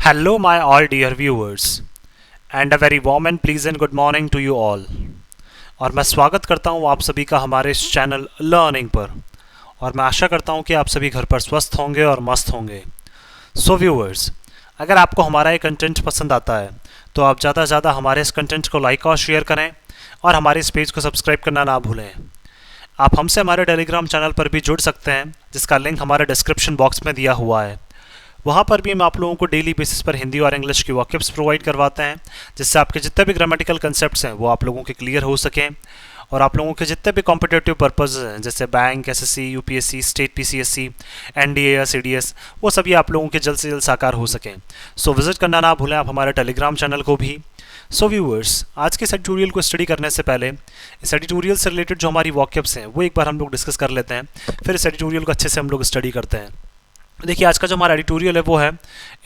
Hello, my all dear viewers, and a very warm and pleasant good morning to you all. और मैं स्वागत करता हूँ आप सभी का हमारे इस चैनल लर्निंग पर। और मैं आशा करता हूँ कि आप सभी घर पर स्वस्थ होंगे और मस्त होंगे। सो व्यूअर्स, अगर आपको हमारा ये कंटेंट पसंद आता है तो आप ज़्यादा से ज़्यादा हमारे इस कंटेंट को लाइक और शेयर करें और हमारे इस पेज को सब्सक्राइब करना ना भूलें। आप हमसे हमारे टेलीग्राम चैनल पर भी जुड़ सकते हैं, जिसका लिंक हमारे डिस्क्रिप्शन बॉक्स में दिया हुआ है। वहाँ पर भी हम आप लोगों को डेली बेसिस पर हिंदी और इंग्लिश की वॉकअप्स प्रोवाइड करवाते हैं, जिससे आपके जितने भी ग्रामेटिकल कंसेप्ट्स हैं वो आप लोगों के क्लियर हो सकें और आप लोगों के जितने भी कॉम्पिटेटिव पर्पस हैं जैसे bank, SSC, UPSC, state PCSC, NDA या सीडीएस, वो सभी आप लोगों के जल्द से जल्द साकार हो सकें। सो विजिट करना ना भूलें आप हमारे टेलीग्राम चैनल को भी। सो व्यूअर्स, आज के इस एडिटोरियल को स्टडी करने से पहले इस एडिटोरियल से रिलेटेड जो हमारी वॉकअप्स हैं वो एक बार हम लोग डिस्कस कर लेते हैं, फिर इस एडिटोरियल को अच्छे से हम लोग स्टडी करते हैं। देखिए, आज का जो हमारा एडिटोरियल है वो है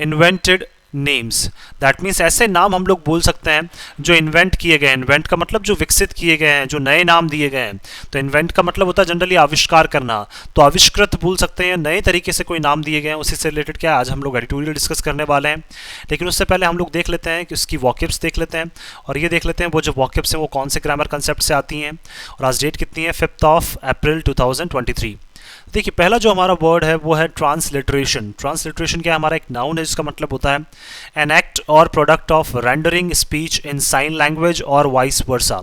इन्वेंटेड नेम्स। दैट मीन्स ऐसे नाम हम लोग बोल सकते हैं जो इन्वेंट किए गए हैं। इन्वेंट का मतलब जो विकसित किए गए हैं, जो नए नाम दिए गए हैं। तो इन्वेंट का मतलब होता है जनरली आविष्कार करना, तो आविष्कृत बोल सकते हैं, नए तरीके से कोई नाम दिए गए हैं। उसी से रिलेटेड क्या आज हम लोग एडिटोरियल डिस्कस करने वाले हैं। लेकिन उससे पहले हम लोग देख लेते हैं कि उसकी वॉकअप्स देख लेते हैं और ये देख लेते हैं वो जो वॉकअप्स हैं वो कौन से ग्रामर कंसेप्ट से आती हैं। और आज डेट कितनी है, 5 अप्रैल 2023। देखिए, पहला जो हमारा वर्ड है वो है ट्रांसलिटरेशन। ट्रांसलिटरेशन क्या है, हमारा एक नाउन है जिसका मतलब होता है an act or product of rendering speech in sign language or vice versa.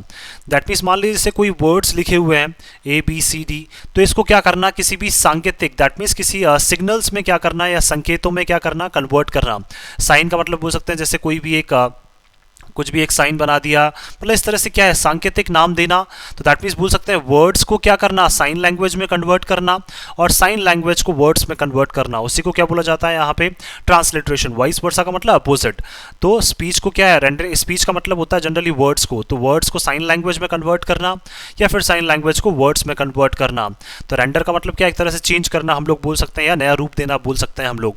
That means मान लीजिए जैसे कोई वर्ड्स लिखे हुए हैं ABCD, तो इसको क्या करना, किसी भी सांकेतिक, दैट मीन्स किसी सिग्नल्स में क्या करना या संकेतों में क्या करना, कन्वर्ट करना। साइन का मतलब बोल सकते हैं जैसे कोई भी एक कुछ भी एक साइन बना दिया, मतलब इस तरह से क्या है, सांकेतिक नाम देना। तो दैट मीन्स बोल सकते हैं वर्ड्स को क्या करना, साइन लैंग्वेज में कन्वर्ट करना और साइन लैंग्वेज को वर्ड्स में कन्वर्ट करना, उसी को क्या बोला जाता है यहाँ पे, ट्रांसलिटरेशन। वाइस वर्सा का मतलब अपोजिट। तो स्पीच को क्या है, रेंडरिंग स्पीच का मतलब होता है जनरली वर्ड्स को, तो वर्ड्स को साइन लैंग्वेज में कन्वर्ट करना या फिर साइन लैंग्वेज को वर्ड्स में कन्वर्ट करना। तो रेंडर का मतलब क्या, एक तरह से चेंज करना हम लोग बोल सकते हैं या नया रूप देना बोल सकते हैं हम लोग।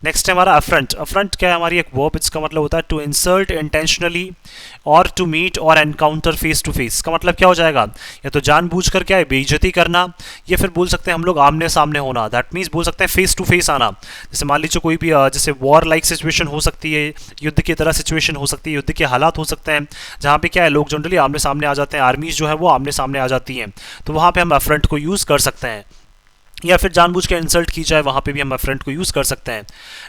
नेक्स्ट है हमारा अफ्रंट। अफ्रंट क्या है, हमारी एक वर्ब, इसका मतलब होता है टू इंसल्ट इंटेंशनली और टू मीट और एनकाउंटर फेस टू फेस। का मतलब क्या हो जाएगा, या तो जानबूझकर क्या है बेइज्जती करना, या फिर बोल सकते हैं हम लोग आमने सामने होना। दैट मीन्स बोल सकते हैं फेस टू फेस आना। जैसे मान लीजिए कोई भी जैसे वॉर लाइक सिचुएशन हो सकती है, युद्ध की तरह सिचुएशन हो सकती है, युद्ध के हालात हो सकते हैं जहाँ पे क्या है लोग जनरली आमने सामने आ जाते हैं, आर्मीज जो है वो आमने सामने आ जाती हैं, तो वहाँ पे हम अफ्रंट को यूज़ कर सकते हैं। या फिर जानबूझ के इंसल्ट की जाए, वहाँ पे भी हम अफ्रंट को यूज़ कर सकते हैं।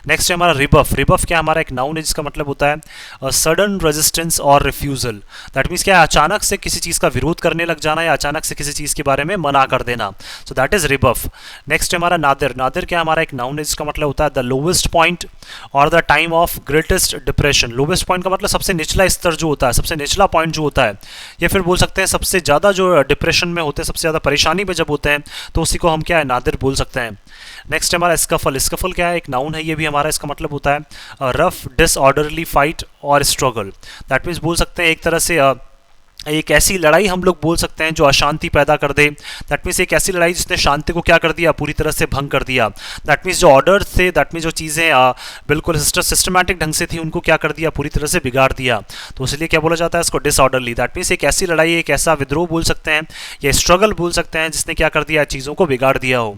नेक्स्ट है हमारा रिबफ। रिबफ क्या हमारा एक नाउन है जिसका मतलब होता है सडन रेजिस्टेंस और रिफ्यूज़ल। दैट मीन्स क्या है, अचानक से किसी चीज़ का विरोध करने लग जाना या अचानक से किसी चीज़ के बारे में मना कर देना। So that is rebuff. Next है हमारा नादिर। नादिर क्या हमारा एक नाउन है जिसका मतलब होता है द लोवेस्ट पॉइंट और the time of greatest depression. Lowest point का मतलब सबसे निचला स्तर जो होता है, सबसे निचला पॉइंट जो होता है, या फिर बोल सकते हैं सबसे ज़्यादा जो डिप्रेशन में होते हैं, सबसे ज़्यादा परेशानी में जब होते हैं, तो उसी को हम क्या है नादिर बोल सकते हैं। नेक्स्ट हमारा स्कफल। स्कफल क्या है, एक नाउन है ये भी हमारा, इसका मतलब होता है रफ डिसऑर्डरली फाइट और स्ट्रगल। दैट मीन्स बोल सकते हैं एक तरह से एक ऐसी लड़ाई हम लोग बोल सकते हैं जो अशांति पैदा कर दे। दैट मीन्स एक ऐसी लड़ाई जिसने शांति को क्या कर दिया, पूरी तरह से भंग कर दिया। दैट मीन्स जो ऑर्डर थे, दैट मीन्स जो चीज़ें बिल्कुल सिस्टमैटिक ढंग से थी, उनको क्या कर दिया, पूरी तरह से बिगाड़ दिया। तो इसलिए क्या बोला जाता है इसको, डिसऑर्डरली। दैट मीन्स एक ऐसी लड़ाई, एक ऐसा विद्रोह बोल सकते हैं या स्ट्रगल बोल सकते हैं जिसने क्या कर दिया, चीज़ों को बिगाड़ दिया हो।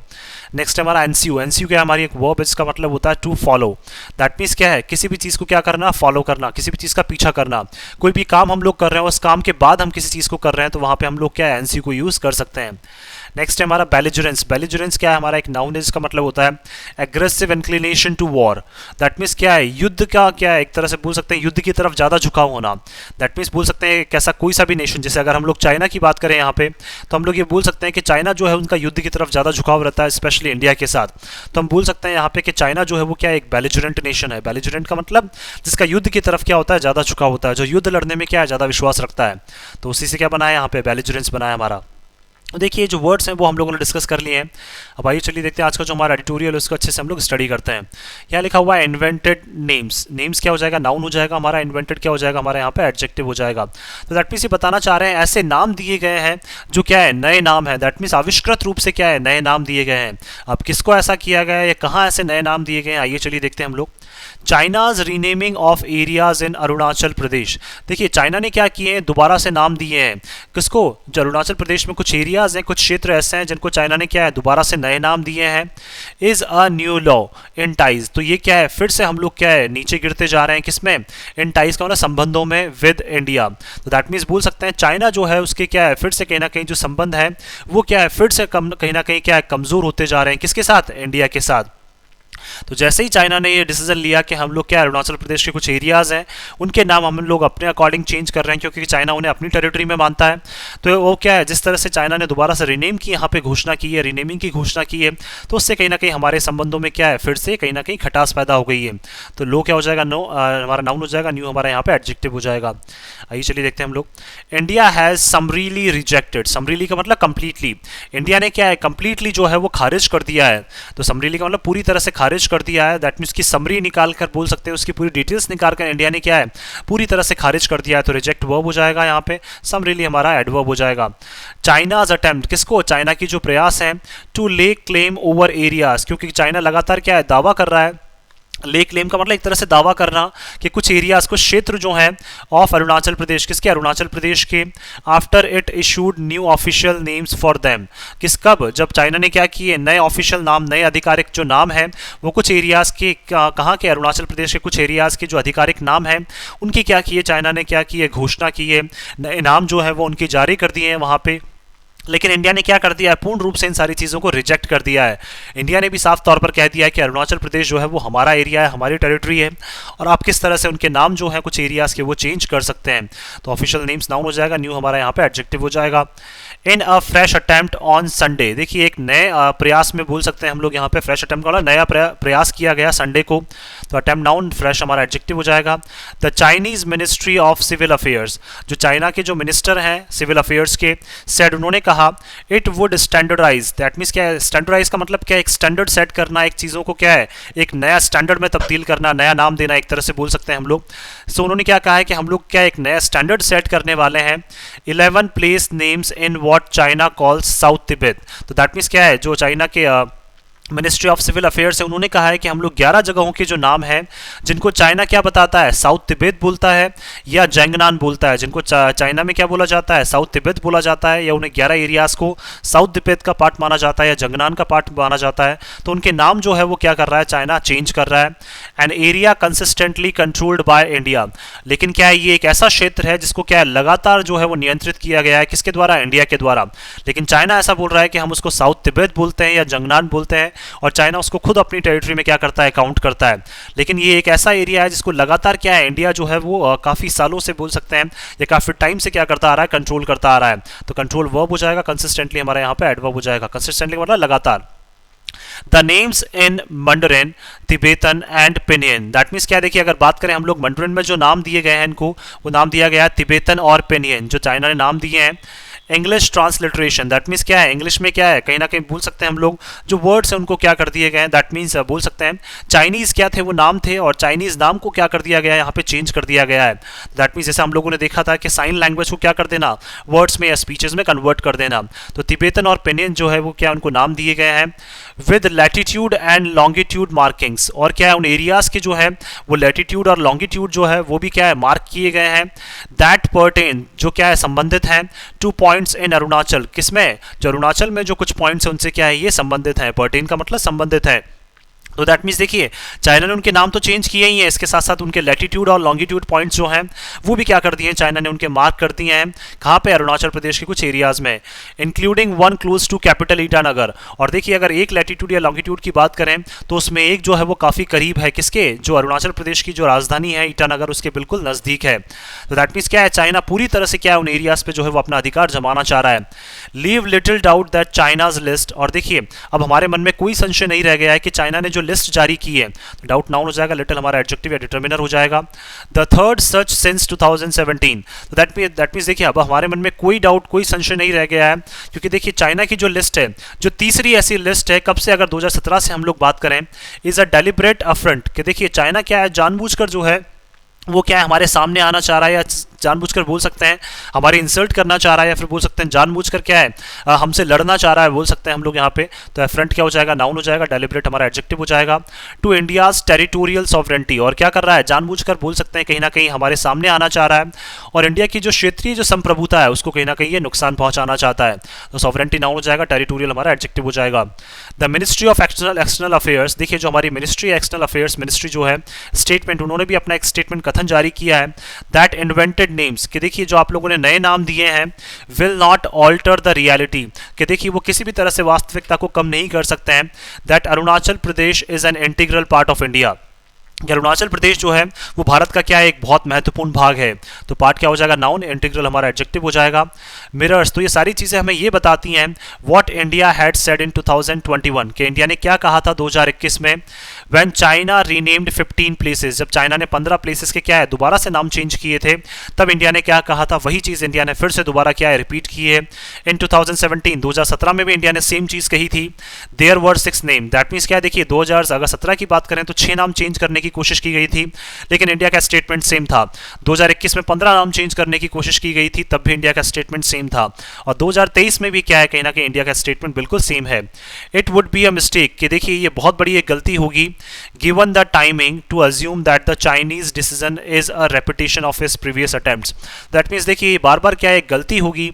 नेक्स्ट हमारा एनसीयू। एनसीयू क्या है, हमारी एक वर्ब, इसका मतलब होता है टू फॉलो। दैट मीन्स क्या है, किसी भी चीज़ को क्या करना, फॉलो करना, किसी भी चीज़ का पीछा करना। कोई भी काम हम लोग कर रहे हैं, उस काम के बाद हम किसी चीज़ को कर रहे हैं, तो वहाँ पे हम लोग क्या है एनसीयू को यूज़ कर सकते हैं। नेक्स्ट है हमारा बेलिजरेंस। बेलिजरेंस क्या है, हमारा एक नाउन है जिसका मतलब होता है aggressive inclination to war. That means क्या है, युद्ध का क्या है, एक तरह से बोल सकते हैं युद्ध की तरफ ज़्यादा झुकाव होना। दैट मीन्स बोल सकते हैं कैसा कोई सा भी नेशन, जैसे अगर हम लोग चाइना की बात करें यहाँ पे, तो हम लोग ये बोल सकते हैं कि चाइना जो है उनका युद्ध की तरफ ज़्यादा झुकाव रहता है, स्पेशली इंडिया के साथ। तो हम बोल सकते हैं यहाँ पे कि चाइना जो है वो क्या एक बेलिजरेंट नेशन है। बेलिजरेंट का मतलब जिसका युद्ध की तरफ क्या होता है, ज़्यादा झुकाव होता है, जो युद्ध लड़ने में क्या है ज़्यादा विश्वास रखता है। तो उसी से क्या बनाया यहाँ पे, बेलिजरेंस बनाया हमारा। देखिए जो वर्ड्स हैं वो हम लोगों ने डिस्कस कर लिए हैं। अब आइए चलिए देखते हैं आज का जो हमारा एडिटोरियल है उसको अच्छे से हम लोग स्टडी करते हैं। यहाँ लिखा हुआ है इन्वेंटेड नेम्स। नेम्स क्या हो जाएगा, नाउन हो जाएगा हमारा। इन्वेंटेड क्या हो जाएगा हमारा, यहाँ पे एडजेक्टिव हो जाएगा। तो दैट मीन्स ये बताना चाह रहे हैं ऐसे नाम दिए गए हैं जो क्या है, नए नाम है। दैट मीन्स आविष्कृत रूप से क्या है, नए नाम दिए गए हैं। अब किसको ऐसा किया गया है या कहाँ ऐसे नए नाम दिए गए हैं, आइए चलिए देखते हैं हम लोग। China's renaming of areas in Arunachal Pradesh. देखिए चाइना ने क्या किए हैं, दोबारा से नाम दिए हैं किसको, जो अरुणाचल प्रदेश में कुछ एरियाज हैं, कुछ क्षेत्र ऐसे हैं जिनको चाइना ने क्या है दोबारा से नए नाम दिए हैं। Is a new law in ties, तो ये क्या है, फिर से हम लोग क्या है नीचे गिरते जा रहे हैं किसमें, इन टाइज का मतलब संबंधों में विद इंडिया। तो दैट मीन्स बोल सकते हैं चाइना जो है उसके क्या है फिर से कहीं ना कहीं जो संबंध है वो क्या है फिर से कहीं ना कहीं क्या है कमजोर होते जा रहे हैं, किसके साथ, इंडिया के साथ। तो जैसे ही चाइना ने ये डिसीजन लिया कि हम लोग क्या अरुणाचल प्रदेश के कुछ एरियाज हैं उनके नाम हम लोग अपने अकॉर्डिंग चेंज कर रहे हैं, क्योंकि चाइना उन्हें अपनी टेरिटरी में मानता है। तो वो क्या है, जिस तरह से चाइना ने दोबारा से रीनेम की यहाँ पे घोषणा की है, रीनेमिंग की घोषणा की है, तो उससे कहीं ना कहीं हमारे संबंधों में क्या है फिर से कहीं ना कहीं खटास पैदा हो गई है। तो लो क्या हो जाएगा, नो हमारा नाउन हो जाएगा, न्यू हमारा यहाँ पे एडजेक्टिव हो जाएगा। आइए चलिए देखते हैं हम लोग। India has summarily rejected, summarily का मतलब कंप्लीटली, इंडिया ने क्या है कंप्लीटली जो है वो खारिज कर दिया है। तो समरीली का मतलब पूरी तरह से खारिज कर दिया है, दैट मीन्स की समरी निकाल कर बोल सकते हैं, उसकी पूरी डिटेल्स निकाल कर इंडिया ने क्या है पूरी तरह से खारिज कर दिया है। तो रिजेक्ट वर्ब हो जाएगा यहाँ पे, समरीली हमारा एडवर्ब हो जाएगा। चाइनाज अटेम्प्ट, किसको, चाइना की जो प्रयास है टू ले क्लेम ओवर एरियाज, क्योंकि चाइना लगातार क्या है दावा कर रहा है, ले क्लेम का मतलब एक तरह से दावा करना कि कुछ एरियाज, कुछ क्षेत्र जो हैं ऑफ अरुणाचल प्रदेश, किसके, अरुणाचल प्रदेश के, after it issued new official names for them, किस कब, जब चाइना ने क्या किए नए ऑफिशियल नाम, नए आधिकारिक जो नाम है वो कुछ एरियाज के, कहाँ के, अरुणाचल प्रदेश के कुछ एरियाज के जो आधिकारिक नाम है उनकी क्या किए चाइना ने, क्या किए घोषणा की है, नए नाम जो है वो उनके जारी कर दिए हैं वहाँ पे। लेकिन इंडिया ने क्या कर दिया है, पूर्ण रूप से इन सारी चीज़ों को रिजेक्ट कर दिया है। इंडिया ने भी साफ तौर पर कह दिया है कि अरुणाचल प्रदेश जो है वो हमारा एरिया है, हमारी टेरिटरी है, और आप किस तरह से उनके नाम जो हैं कुछ एरियाज़ के वो चेंज कर सकते हैं। तो ऑफिशियल नेम्स नाउन हो जाएगा, न्यू हमारा यहाँ पे एडजेक्टिव हो जाएगा। In a fresh attempt on Sunday, देखिए एक नए प्रयास में बोल सकते हैं हम लोग यहाँ पे, फ्रेश अटैम्प्ट का नया प्रयास किया गया संडे को, तो अटैम्प्ट नाउन, फ्रेश हमारा एडजेक्टिव हो जाएगा। The Chinese ministry of civil affairs, जो चाइना के जो मिनिस्टर हैं सिविल अफेयर्स के, सेड उन्होंने कहा, it would standardize, that means क्या है, स्टैंडर्डाइज का मतलब क्या है, एक स्टैंडर्ड सेट करना, एक चीज़ों को क्या है एक नया स्टैंडर्ड में तब्दील करना, नया नाम देना एक तरह से बोल सकते हैं हम लोग। सो उन्होंने क्या कहा है कि हम लोग क्या एक नया स्टैंडर्ड सेट करने वाले हैं। 11 place names in what China calls south Tibet, तो दैट मीन्स क्या है, जो चाइना के मिनिस्ट्री ऑफ सिविल अफेयर्स है उन्होंने कहा है कि हम लोग 11 जगहों के जो नाम हैं जिनको चाइना क्या बताता है, साउथ तिब्बत बोलता है या जंगनान बोलता है, जिनको चाइना में क्या बोला जाता है, साउथ तिब्बत बोला जाता है, या उन्हें 11 एरियाज को साउथ तिब्बत का पार्ट माना जाता है या जंगनान का पार्ट माना जाता है। तो उनके नाम जो है वो क्या कर रहा है, चाइना चेंज कर रहा है। An area consistently controlled by India, लेकिन क्या है ये एक ऐसा क्षेत्र है जिसको क्या है लगातार जो है वो नियंत्रित किया गया है, किसके द्वारा, इंडिया के द्वारा। लेकिन चाइना ऐसा बोल रहा है कि हम उसको साउथ तिब्बत बोलते हैं या जंगनान बोलते हैं, और चाइना उसको खुद अपनी टेरिटरी में क्या करता है, काउंट करता है। लेकिन ये एक ऐसा एरिया है जिसको लगातार क्या है इंडिया जो है वो काफ़ी सालों से बोल सकते हैं या काफ़ी टाइम से क्या करता आ रहा है, कंट्रोल करता आ रहा है। तो कंट्रोल वर्ब हो जाएगा, कंसिस्टेंटली हमारे यहाँ पे एडवर्ब हो जाएगा। कंसिस्टेंटली मतलब लगातार। The names in Mandarin, Tibetan and Pinyin, that means क्या, देखिए अगर बात करें हम लोग मंडरिन में जो नाम दिए गए हैं इनको, वो नाम दिया गया है तिबेतन और पिनियन, जो चाइना ने नाम दिए हैं। इंग्लिश ट्रांसलिटरेशन, दैट मीन्स क्या है, इंग्लिश में क्या है कहीं ना कहीं बोल सकते हैं हम लोग जो वर्ड्स हैं उनको क्या कर दिए गए हैं, दैट मीन्स बोल सकते हैं चाइनीज़ क्या थे वो नाम थे, और चाइनीज़ नाम को क्या कर दिया गया है, यहाँ पे चेंज कर दिया गया है। दैट मीन्स जैसे हम लोगों ने देखा था कि साइन लैंग्वेज को क्या कर देना, वर्ड्स में या स्पीचेस में कन्वर्ट कर देना। तो तिबेतन और पिनियन जो है वो क्या उनको नाम दिए गए हैं with latitude and longitude markings, और क्या है उन एरियाज़ के जो है वो लैटिट्यूड और लॉन्गिट्यूड जो है वो भी क्या है मार्क किए गए हैं। दैट पर्टेन, जो क्या है संबंधित हैं, 2 पॉइंट्स इन अरुणाचल, किसमें, जो अरुणाचल में जो कुछ पॉइंट्स हैं उनसे क्या है ये संबंधित है। पर्टेन का मतलब संबंधित है। तो दैट मीन्स देखिए चाइना ने उनके नाम तो चेंज किए ही हैं, इसके साथ साथ उनके लैटिट्यूड और लॉन्गिट्यूड पॉइंट्स जो हैं वो भी क्या कर दिए हैं, चाइना ने उनके मार्क कर दिए हैं। कहाँ पे, अरुणाचल प्रदेश के कुछ एरियाज में, including 1 close to capital Itanagar. और देखिए अगर एक लैटिट्यूड या लॉन्गिट्यूड की बात करें तो उसमें एक जो है वो काफ़ी करीब है, किसके, जो अरुणाचल प्रदेश की जो राजधानी है ईटानगर उसके बिल्कुल नज़दीक है। तो दैट मीन्स क्या है, चाइना पूरी तरह से क्या है उन एरियाज पे जो है वो अपना अधिकार जमाना चाह रहा है। Leave little doubt that China's list, और देखिए अब हमारे मन में कोई संशय नहीं रह गया है कि चाइना ने जो लिस्ट जारी की है, डाउट नाउन हो जाएगा, लिटिल हमारा एडजेक्टिव या डिटरमिनर हो जाएगा। द थर्ड सच सिंस 2017, तो दैट मीन्स देखिए अब हमारे मन में कोई डाउट कोई संशय नहीं रह गया है, क्योंकि देखिए चाइना की जो लिस्ट है, जो तीसरी ऐसी लिस्ट है, कब से, अगर 2017 से हम लोग बात करें, इज अ डेलिब्रेट अफ्रंट, कि देखिए चाइना क्या है जानबूझकर जो है वो क्या है, हमारे सामने आना चाह रहा है, या जानबूझकर बोल सकते हैं हमारे इंसल्ट करना चाह रहा है, या फिर बोल सकते हैं जानबूझकर क्या है हमसे लड़ना चाह रहा है, बोल सकते हैं हम लोग यहाँ पे। तो एफरंट क्या हो जाएगा, नाउन हो जाएगा, डेलिब्रेट हमारा एडजेक्टिव हो जाएगा। टू इंडियाज टेरिटोरियल सॉवरेंटी, और क्या कर रहा है, जानबूझकर बोल सकते हैं कहीं ना कहीं हमारे सामने आना चाह रहा है, और इंडिया की जो क्षेत्रीय जो संप्रभुता है उसको कहीं ना कहीं ये नुकसान पहुंचाना चाहता है। तो सॉवरेंटी नाउन हो जाएगा, टेरिटोरियल हमारा एडजेक्टिव हो जाएगा। The ministry of external affairs, देखिए जो हमारी मिनिस्ट्री एक्सटर्नल अफेयर्स मिनिस्ट्री जो है स्टेटमेंट, उन्होंने भी अपना एक स्टेटमेंट कथन जारी किया है, दैट इन्वेंटेड नेम्स, कि देखिए जो आप लोगों ने नए नाम दिए हैं, will not alter the reality, कि देखिए वो किसी भी तरह से वास्तविकता को कम नहीं कर सकते हैं। That Arunachal Pradesh is an integral part of India, कि अरुणाचल प्रदेश जो है वो भारत का क्या है, एक बहुत महत्वपूर्ण भाग है। तो पार्ट क्या हो जाएगा, नाउन, इंटीग्रल हमारा एडजेक्टिव हो जाएगा। मिरर्स, तो ये सारी चीज़ें हमें ये बताती हैं what India had said in 2021, कि इंडिया ने क्या कहा था 2021 में, व्हेन चाइना रीनेम्ड 15 प्लेसेस, जब चाइना ने 15 प्लेसेस के क्या है दोबारा से नाम चेंज किए थे, तब इंडिया ने क्या कहा था, वही चीज़ इंडिया ने फिर से दोबारा क्या है रिपीट की है। इन 2017 में भी इंडिया ने सेम चीज़ कही थी, there were 6 name, that means क्या, देखिए 2017 की बात करें तो 6 नाम चेंज करने की कोशिश की गई थी, लेकिन इंडिया का स्टेटमेंट सेम था। 2021 में 15 नाम चेंज करने की कोशिश की गई थी, तब भी इंडिया का स्टेटमेंट सेम था, और 2023 में भी क्या है, कहीं ना कहीं इंडिया का स्टेटमेंट बिल्कुल सेम है। It would be a mistake, कि देखिए ये बहुत बड़ी एक गलती होगी, given the timing, to assume that the Chinese decision is a repetition of his previous attempts, that means देखिए बार बार क्या एक गलती होगी,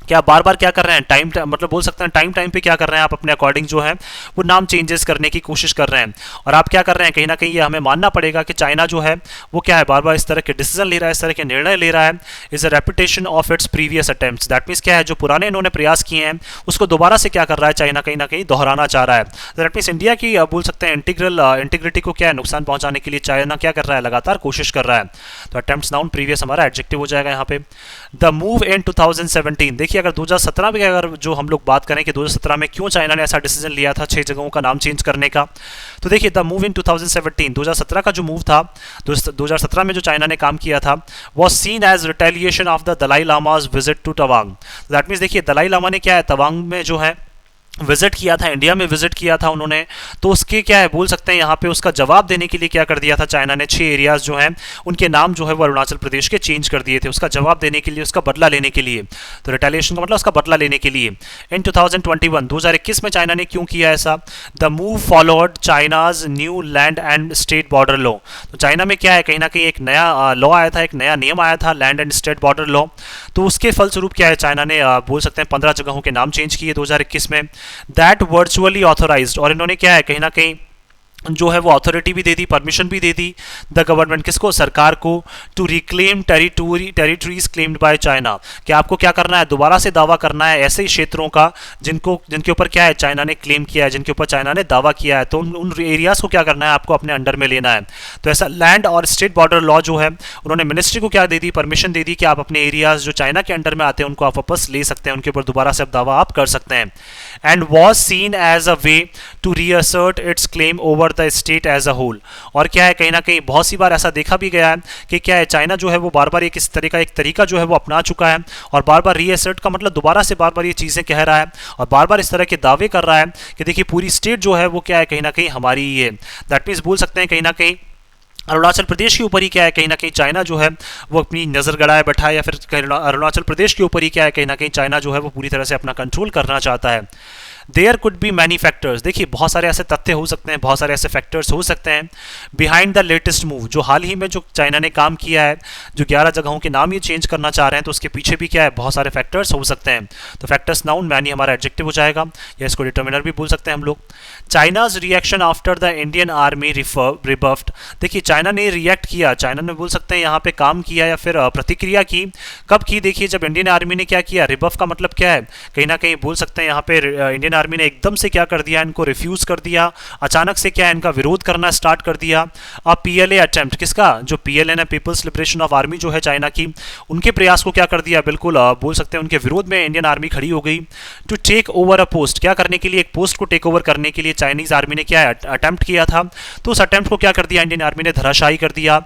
क्या बार बार क्या कर रहे हैं, टाइम मतलब बोल सकते हैं टाइम पे क्या कर रहे हैं, आप अपने अकॉर्डिंग जो है वो नाम चेंजेस करने की कोशिश कर रहे हैं, और आप क्या कर रहे हैं, कहीं ना कहीं ये हमें मानना पड़ेगा कि चाइना जो है वो क्या है बार बार इस तरह के डिसीजन ले रहा है, इस तरह के निर्णय ले रहा है, is a reputation of its previous attempts, that means क्या है, जो पुराने इन्होंने प्रयास किए हैं उसको दोबारा से क्या कर रहा है, चाइना कहीं ना कहीं दोहराना चाह रहा है। दैट मीन्स इंडिया की बोल सकते हैं इंटीग्रिटी को क्या है नुकसान पहुंचाने के लिए चाइना क्या कर रहा है, लगातार कोशिश कर रहा है। तो अटेम्प्ट्स नाउन, प्रीवियस हमारा एडजेक्टिव हो जाएगा यहाँ पे। द मूव इन 2017, देखिए अगर 2017 में अगर जो हम लोग बात करें कि 2017 में क्यों चाइना ने ऐसा डिसीजन लिया था 6 जगहों का नाम चेंज करने का, तो देखिए द मूव इन 2017, 2017 का जो मूव था, 2017 में जो चाइना ने काम किया था, was seen as retaliation of the Dalai Lama's visit to Tawang. That means देखिए दलाई लामा ने क्या है तवांग में जो है विजिट किया था, इंडिया में विजिट किया था उन्होंने, तो उसके क्या है बोल सकते हैं यहाँ पे उसका जवाब देने के लिए क्या कर दिया था चाइना ने, 6 एरियाज जो हैं उनके नाम जो है वो अरुणाचल प्रदेश के चेंज कर दिए थे, उसका जवाब देने के लिए, उसका बदला लेने के लिए। तो रिटेलिएशन का मतलब उसका बदला लेने के लिए। इन 2021 में चाइना ने क्यों किया ऐसा, the move followed China's new land and state border law. तो चाइना में क्या है कहीं ना कहीं एक नया लॉ आया था, एक नया नियम आया था, land and state border law. तो उसके फलस्वरूप क्या है चाइना ने बोल सकते हैं 15 जगहों के नाम चेंज किए 2021 में, दैट वर्चुअली ऑथोराइज्ड, और इन्होंने क्या है कहीं ना कहीं जो है वो अथॉरिटी भी दे दी, परमिशन भी दे दी द गवर्नमेंट, किसको, सरकार को, to reclaim territories claimed by China, कि आपको क्या करना है, दोबारा से दावा करना है ऐसे क्षेत्रों का जिनके ऊपर क्या है चाइना ने क्लेम किया है, जिनके ऊपर चाइना ने दावा किया है, तो उन एरियाज को क्या करना है आपको अपने अंडर में लेना है। तो ऐसा लैंड और स्टेट बॉर्डर लॉ जो है उन्होंने मिनिस्ट्री को क्या दे दी, परमिशन दे दी कि आप अपने एरियाज जो चाइना के अंडर में आते हैं उनको आप वापस ले सकते हैं, उनके ऊपर दोबारा से दावा आप कर सकते हैं। And was seen as a way to reassert its claim over the state as a whole, और क्या है कहीं ना कहीं बहुत सी बार ऐसा देखा भी गया है कि क्या है चाइना जो है वो बार बार इस तरह का एक तरीका जो है वो अपना चुका है, और बार बार रीअसर्ट का मतलब दोबारा से बार बार ये चीज़ें कह रहा है और बार बार इस तरह के दावे कर रहा है कि देखिए पूरी स्टेट जो है वो क्या है कहीं ना कहीं हमारी ही है। दैट मीन्स बोल सकते हैं कहीं ना कहीं अरुणाचल प्रदेश के ऊपर ही क्या है कहीं ना कहीं चाइना जो है वो अपनी नज़र गड़ाए बैठा है, या फिर अरुणाचल प्रदेश के ऊपर ही क्या है कहीं ना कहीं चाइना जो है वो पूरी तरह से अपना कंट्रोल करना चाहता है। There could be many factors, देखिए बहुत सारे ऐसे तथ्य हो सकते हैं, बहुत सारे ऐसे फैक्टर्स हो सकते हैं बिहाइंड द लेटेस्ट मूव, जो हाल ही में जो चाइना ने काम किया है, जो 11 जगहों के नाम ये चेंज करना चाह रहे हैं, तो उसके पीछे भी क्या है बहुत सारे फैक्टर्स हो सकते हैं। तो फैक्टर्स नाउन, मैनी हमारा एडजेक्टिव हो जाएगा, या इसको डिटर्मिनर भी बोल सकते हैं हम लोग। China's reaction after the Indian army rebuffed, देखिए चाइना ने रिएक्ट किया, चाइना ने बोल सकते हैं यहाँ पे काम किया या फिर प्रतिक्रिया की, कब की, देखिए जब इंडियन आर्मी ने क्या किया, रिबफ का मतलब क्या है कहीं ना कहीं बोल सकते हैं यहाँ पे इंडियन आर्मी ने एकदम से क्या कर दिया, इनको रिफ्यूज कर दिया, अचानक से क्या है इनका विरोध करना स्टार्ट कर दिया। अब पीएलए अटेम्प्ट, किसका, जो पीएलए ने पीपल्स लिबरेशन ऑफ आर्मी जो है चाइना की, उनके प्रयास को क्या कर दिया, बिल्कुल बोल सकते हैं उनके विरोध में इंडियन आर्मी खड़ी हो गई। To take over a post, क्या करने के लिए, एक पोस्ट को टेक ओवर करने के लिए चाइनीज आर्मी ने क्या अटेम्प्ट किया था, तो उस अटेम्प्ट को क्या कर दिया इंडियन आर्मी ने, धराशायी कर दिया।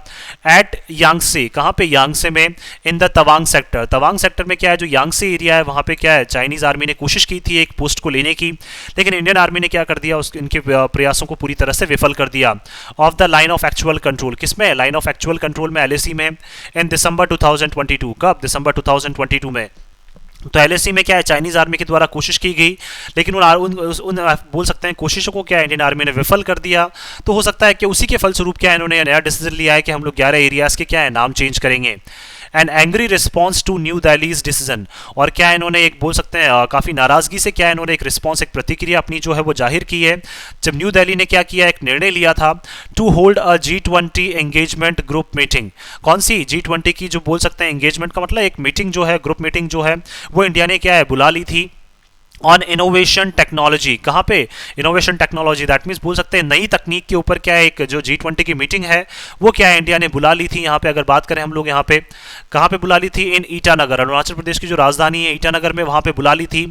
एट यांगसे, कहाँ पे, यांगसे में, in the Tawang sector, Tawang sector में क्या है जो यांगसे एरिया है वहाँ पे क्या है चाइनीज आर्मी ने कोशिश की थी एक पोस्ट को लेने की, की, लेकिन इंडियन आर्मी ने क्या कर दिया, उस इनके प्रयासों को पूरी तरह से विफल कर दिया। Of the line of actual control, किसमें, लाइन ऑफ एक्चुअल कंट्रोल में, LAC में, इन दिसंबर 2022, कब, दिसंबर 2022 में। तो LAC में क्या है, चाइनीज आर्मी के द्वारा कोशिश की गई, लेकिन उन बोल सकते हैं कोशिशों को क्या इंडियन आर्मी ने विफल कर दिया। तो हो सकता है कि उसी के फलस्वरूप क्या इन्होंने नया डिसीजन लिया है कि हम लोग 11 एरियाज के क्या है नाम चेंज करेंगे। An angry response to New Delhi's decision, और क्या इन्होंने एक बोल सकते हैं काफ़ी नाराज़गी से क्या इन्होंने एक रिस्पॉन्स, एक प्रतिक्रिया अपनी जो है वो जाहिर की है, जब न्यू दिल्ली ने क्या किया, एक निर्णय लिया था to hold a G20 engagement group meeting. कौन सी, G20 की जो बोल सकते हैं एंगेजमेंट का मतलब एक मीटिंग जो है, ग्रुप मीटिंग जो है वो इंडिया ने क्या है बुला ली थी ऑन इनोवेशन टेक्नोलॉजी। कहाँ पे, इनोवेशन टेक्नोलॉजी, दैट मीन्स बोल सकते हैं नई तकनीक के ऊपर क्या है एक जो G20 की मीटिंग है वो क्या है इंडिया ने बुला ली थी। यहाँ पे अगर बात करें हम लोग, यहाँ पे कहाँ पे बुला ली थी, इन ईटानगर, अरुणाचल प्रदेश की जो राजधानी है ईटानगर में, वहाँ पे बुला ली थी।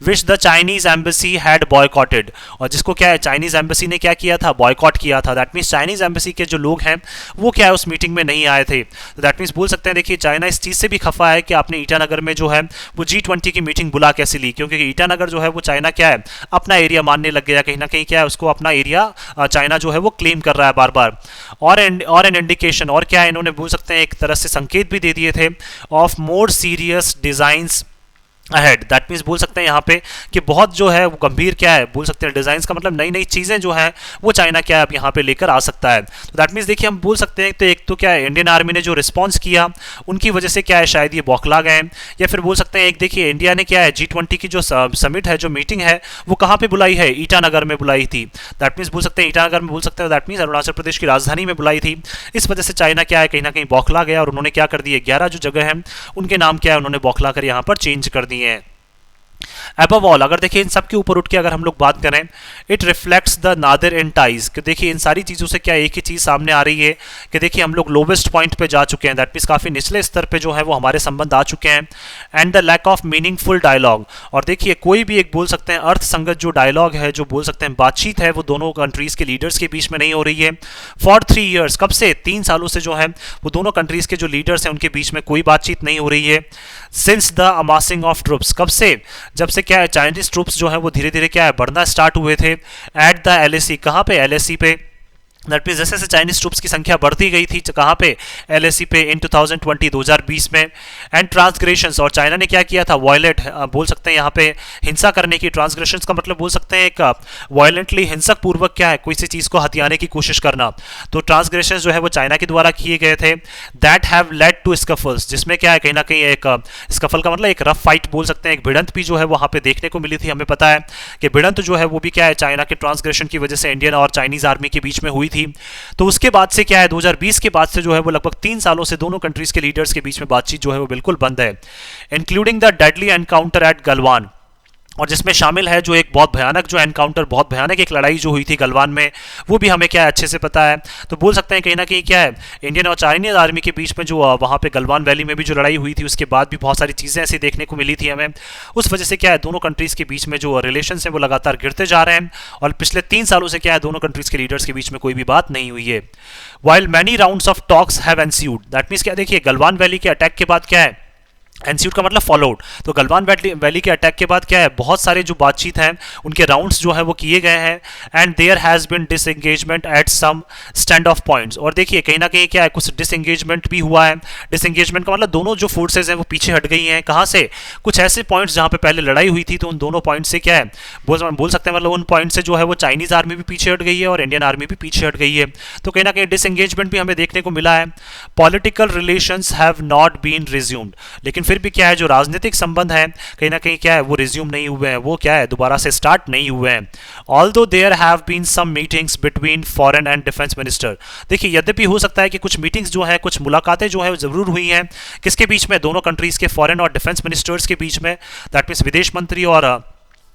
Which the Chinese embassy had boycotted, और जिसको क्या है चाइनीज एम्बेसी ने क्या किया था, बॉयकॉट किया था। दैट मीन्स चाइनीज एम्बेसी के जो लोग हैं वो क्या है उस मीटिंग में नहीं आए थे। तो दैट मीन्स बोल सकते हैं देखिए चाइना इस चीज़ से भी खफा है कि आपने ईटानगर में जो है वो G20 की मीटिंग बुला कैसे ली, क्योंकि ईटानगर जो है वो चाइना क्या है अपना एरिया मानने लग गया, कहीं ना कहीं क्या है उसको अपना एरिया चाइना जो है वो क्लेम कर रहा है बार बार। और एन इंडिकेशन, और क्या है इन्होंने बोल सकते हैं एक तरह से संकेत भी दे दिए थे of more serious designs ahead. That means बोल सकते हैं यहाँ पे कि बहुत जो है वो गंभीर क्या है बोल सकते हैं डिजाइंस का मतलब नई नई चीज़ें जो हैं वो चाइना क्या है अब यहाँ पे लेकर आ सकता है। तो दैट मीन्स देखिए हम बोल सकते हैं तो एक तो क्या है इंडियन आर्मी ने जो रिस्पॉन्स किया उनकी वजह से क्या है शायद ये बौखला गए, या फिर बोल सकते हैं एक देखिए इंडिया ने क्या है G20 की जो समिट है, जो मीटिंग है वो कहाँ पर बुलाई है, ईटानगर में बुलाई थी। दैट मीन्स बोल सकते हैं ईटानगर में, बोल सकते हैं दैट मीन्स अरुणाचल प्रदेश की राजधानी में बुलाई थी। इस वजह से चाइना क्या है कहीं ना कहीं बौखला गया और उन्होंने क्या कर दिए 11 जो जगह हैं उनके नाम क्या है उन्होंने बौखला कर यहाँ पर चेंज कर दिए हैं। अबव ऑल, अगर देखिए इन सब के ऊपर उठ के अगर हम लोग बात करें, it reflects the nadir in ties, कि देखिए इन सारी चीज़ों से क्या एक ही चीज़ सामने आ रही है कि देखिए हम लोग लोवेस्ट पॉइंट पे जा चुके हैं, दैट मीन्स काफ़ी निचले स्तर पे जो है वो हमारे संबंध आ चुके हैं। And the lack of meaningful dialogue, और देखिए कोई भी एक बोल सकते हैं अर्थ संगत जो डायलॉग है, जो बोल सकते हैं बातचीत है वो दोनों कंट्रीज़ के लीडर्स के बीच में नहीं हो रही है। फॉर 3 ईयर्स, कब से, 3 सालों से जो है वो दोनों कंट्रीज़ के जो लीडर्स हैं उनके बीच में कोई बातचीत नहीं हो रही है। सिंस द अमासिंग ऑफ ट्रुप्स, कब से, जब से क्या है चाइनीज ट्रुप्स जो है वो धीरे धीरे क्या है बढ़ना स्टार्ट हुए थे एट द LAC, कहाँ पे, LAC पे। दैट मीन्स जैसे जैसे चाइनीज ट्रूप्स की संख्या बढ़ती गई थी कहाँ पे, LAC पे इन 2020 में। एंड ट्रांसग्रेशंस, और चाइना ने क्या किया था, वायलेट बोल सकते हैं यहाँ पे हिंसा करने की, ट्रांसग्रेशंस का मतलब बोल सकते हैं एक वायलेंटली हिंसक पूर्वक क्या है कोई सी चीज़ को हथियाने की कोशिश करना। तो ट्रांसग्रेशंस जो है वो चाइना के द्वारा किए गए थे। दैट हैव लेड टू स्कफल्स, जिसमें क्या है कहीं ना कहीं एक स्कफल का मतलब एक रफ फाइट बोल सकते हैं, एक भिड़ंत भी जो है वहाँ पे देखने को मिली थी। हमें पता है कि भिड़ंत जो है वो भी क्या है चाइना के ट्रांसग्रेशन की वजह से इंडियन और चाइनीज आर्मी के बीच में हुई थी। तो उसके बाद से क्या है 2020 के बाद से जो है वो लगभग 3 सालों से दोनों कंट्रीज के लीडर्स के बीच में बातचीत जो है वो बिल्कुल बंद है। Including the deadly encounter at Galwan, और जिसमें शामिल है जो एक बहुत भयानक जो एनकाउंटर, बहुत भयानक एक लड़ाई जो हुई थी गलवान में, वो भी हमें क्या है अच्छे से पता है। तो बोल सकते हैं कहीं ना कहीं क्या है इंडियन और चाइनीज आर्मी के बीच में जो वहाँ पे गलवान वैली में भी जो लड़ाई हुई थी उसके बाद भी बहुत सारी चीज़ें ऐसी देखने को मिली थी हमें। उस वजह से क्या है दोनों कंट्रीज़ के बीच में जो रिलेशन है वो लगातार गिरते जा रहे हैं, और पिछले 3 सालों से क्या है दोनों कंट्रीज़ के लीडर्स के बीच में कोई भी बात नहीं हुई है। While many rounds of talks have ensued, that means क्या देखिए गलवान वैली के अटैक के बाद क्या है, एंस्यूड का मतलब फॉलोड, तो गलवान वैली के अटैक के बाद क्या है बहुत सारे जो बातचीत हैं उनके राउंड्स जो है वो किए गए हैं। And there has been disengagement at some stand off points, और देखिए कहीं ना कहीं क्या है कुछ डिसएंगेजमेंट भी हुआ है। डिसएंगेजमेंट का मतलब दोनों जो फोर्सेज हैं वो पीछे हट गई हैं, कहाँ से, कुछ ऐसे पॉइंट्स जहाँ पे पहले लड़ाई हुई थी तो उन दोनों पॉइंट से क्या है बोल सकते हैं मतलब उन पॉइंट से जो है वो चाइनीज आर्मी भी पीछे हट गई है और इंडियन आर्मी भी पीछे हट गई है। तो कहीं ना कहीं डिसएंगेजमेंट भी हमें देखने को मिला है। Political relations have not been resumed, लेकिन फिर भी क्या है जो राजनीतिक संबंध है कहीं ना कहीं क्या है वो रिज्यूम नहीं हुए हैं, वो क्या है दोबारा से स्टार्ट नहीं हुए हैं। Although there have been some meetings between foreign and defence minister, देखिए यद्यपि हो सकता है कि कुछ मीटिंग्स जो है कुछ मुलाकातें जो है जरूर हुई हैं, किसके बीच में, दोनों कंट्रीज के फॉरेन और डिफेंस मिनिस्टर्स के बीच में, दैट मीन्स विदेश मंत्री और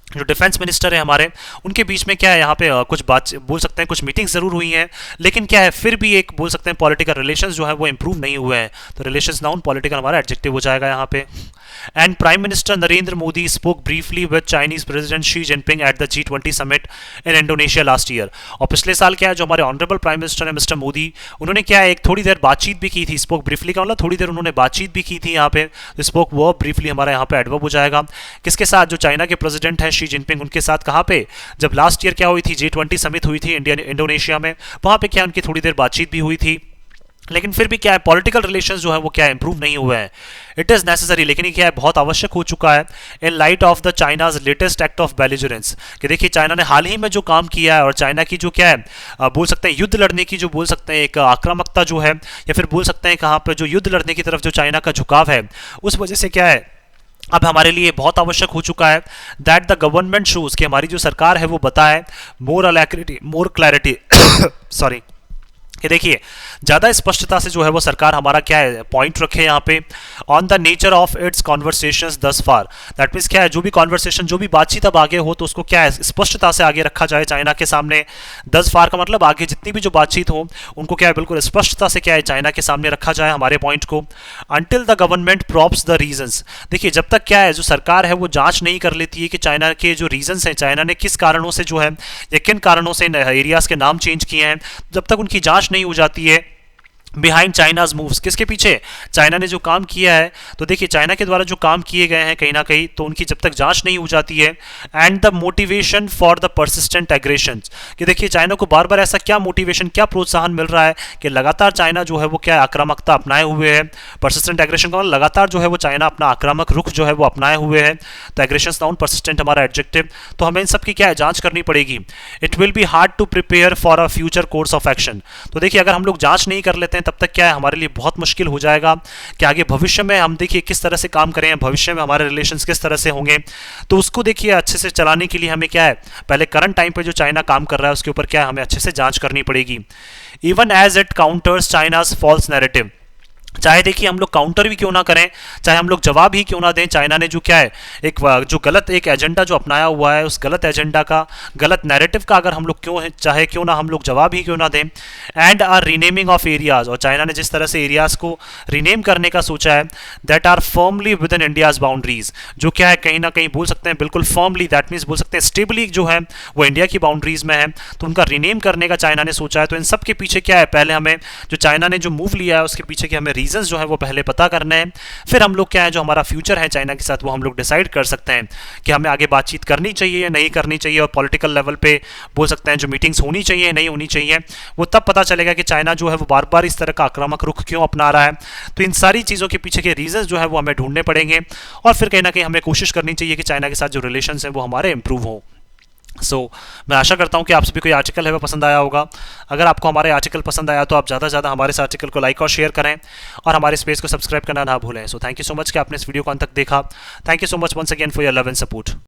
जो डिफेंस मिनिस्टर है हमारे उनके बीच में क्या है यहाँ पे कुछ बात बोल सकते हैं कुछ मीटिंग्स जरूर हुई हैं, लेकिन क्या है फिर भी एक बोल सकते हैं पॉलिटिकल रिलेशंस जो है वो इंप्रूव नहीं हुए हैं। तो रिलेशंस नाउन, पॉलिटिकल हमारा एडजेक्टिव हो जाएगा यहाँ पे। And prime minister Narendra Modi spoke briefly with Chinese president Xi Jinping at the G20 summit in Indonesia last year, और पिछले साल क्या है जो हमारे ऑनरेबल प्राइम मिनिस्टर है मिस्टर मोदी उन्होंने क्या है एक थोड़ी देर बातचीत भी की थी। स्पोक ब्रीफली का मतलब थोड़ी देर उन्होंने बातचीत भी की थी यहाँ पे, तो स्पोक वर्ब ब्रीफली हमारा यहाँ पे एडवर्ब हो जाएगा, किसके साथ, जो चाइना के प्रेसिडेंट है शी जिनपिंग उनके साथ कहाँ पे, जब लास्ट ईयर क्या हुई थी, G20 समिट हुई थी इंडिया इंडोनेशिया में, वहाँ पे क्या उनकी थोड़ी देर बातचीत भी हुई थी। लेकिन फिर भी क्या है, पॉलिटिकल रिलेशंस जो है वो क्या इंप्रूव नहीं हुए हैं। इट इज़ नेसेसरी, लेकिन ये क्या है, बहुत आवश्यक हो चुका है in light of the China's latest act of belligerence, कि देखिए चाइना ने हाल ही में जो काम किया है और चाइना की जो क्या है बोल सकते हैं युद्ध लड़ने की जो बोल सकते हैं एक आक्रामकता जो है, या फिर बोल सकते हैं कहाँ पर जो युद्ध लड़ने की तरफ जो चाइना का झुकाव है, उस वजह से क्या है अब हमारे लिए बहुत आवश्यक हो चुका है दैट द गवर्नमेंट शोज, कि हमारी जो सरकार है वो बताए मोर अलैक्रिटी मोर क्लैरिटी सॉरी, कि देखिए ज़्यादा स्पष्टता से जो है वो सरकार हमारा क्या है पॉइंट रखे यहाँ पे on the nature of its conversations दस फार। दैट मीन्स क्या है, जो भी कॉन्वर्सेशन जो भी बातचीत अब आगे हो तो उसको क्या है स्पष्टता से आगे रखा जाए चाइना के सामने। दस फार का मतलब आगे जितनी भी जो बातचीत हो उनको क्या है बिल्कुल स्पष्टता से क्या है चाइना के सामने रखा जाए हमारे पॉइंट को। Until the government props the reasons, देखिए जब तक क्या है जो सरकार है वो जांच नहीं कर लेती है कि चाइना के जो रीजंस हैं, चाइना ने किस कारणों से जो है या किन कारणों से एरियाज के नाम चेंज किए हैं, जब तक उनकी जांच नहीं हो जाती है बिहाइंड चाइनाज मूव्स, किसके पीछे, चाइना ने जो काम किया है, तो देखिए चाइना के द्वारा जो काम किए गए हैं कहीं ना कहीं तो उनकी जब तक जांच नहीं हो जाती है। And the motivation for the persistent aggression, कि देखिए चाइना को बार बार ऐसा क्या मोटिवेशन क्या प्रोत्साहन मिल रहा है कि लगातार चाइना जो है वो क्या आक्रामकता अपनाए हुए है। परसिस्टेंट एग्रेशन का मतलब लगातार जो है वो चाइना अपना आक्रामक रुख जो है वो अपनाए हुए है, तो एग्रेशन नाउन, परसिस्टेंट हमारा एडजेक्टिव, तो हमें इन सब की क्या है जांच करनी पड़ेगी। It will be hard to prepare for a future course of action, तो देखिए अगर हम लोग जांच नहीं कर लेते हैं तब तक क्या है हमारे लिए बहुत मुश्किल हो जाएगा कि आगे भविष्य में हम देखिए किस तरह से काम करें, भविष्य में हमारे रिलेशंस किस तरह से होंगे, तो उसको देखिए अच्छे से चलाने के लिए हमें क्या है पहले करंट टाइम पे जो चाइना काम कर रहा है उसके ऊपर क्या है हमें अच्छे से जांच करनी पड़ेगी। Even as it counters China's false narrative, चाहे देखिए हम लोग काउंटर भी क्यों ना करें, चाहे हम लोग जवाब ही क्यों ना दें, चाइना ने जो क्या है एक जो गलत एक एजेंडा जो अपनाया हुआ है उस गलत एजेंडा का गलत नैरेटिव का अगर हम लोग चाहे क्यों ना हम लोग जवाब ही क्यों ना दें। And are renaming of areas, और चाइना ने जिस तरह से एरियाज को रीनेम करने का सोचा है that are firmly within India's boundaries, जो क्या है कहीं ना कहीं बोल सकते हैं बिल्कुल फर्मली, दैट मीन्स बोल सकते हैं स्टेबली जो है वो इंडिया की बाउंड्रीज में है, तो उनका रीनेम करने का चाइना ने सोचा है। तो इन सब के पीछे क्या है, पहले हमें जो चाइना ने जो मूव लिया है उसके पीछे के हमें रीजंस जो है वो पहले पता करने हैं, फिर हम लोग क्या है जो हमारा फ्यूचर है चाइना के साथ वो हम लोग डिसाइड कर सकते हैं कि हमें आगे बातचीत करनी चाहिए या नहीं करनी चाहिए, और पॉलिटिकल लेवल पे बोल सकते हैं जो मीटिंग्स होनी चाहिए नहीं होनी चाहिए, वो तब पता चलेगा कि चाइना जो है वो बार बार इस तरह का आक्रामक रुख क्यों अपना रहा है। तो इन सारी चीज़ों के पीछे के रीजंस जो है वो हमें ढूंढने पड़ेंगे, और फिर कहीं ना कहीं हमें कोशिश करनी चाहिए कि चाइना के साथ जो रिलेशंस हैं वो हमारे इंप्रूव हो। मैं आशा करता हूं कि आप सभी को ये आर्टिकल है वो पसंद आया होगा। अगर आपको हमारे आर्टिकल पसंद आया तो आप ज़्यादा से ज़्यादा हमारे इस आर्टिकल को लाइक और शेयर करें, और हमारे इस पेज को सब्सक्राइब करना ना भूलें। So thank you so much कि आपने इस वीडियो को अंत तक देखा। Thank you so much once again for your love and support.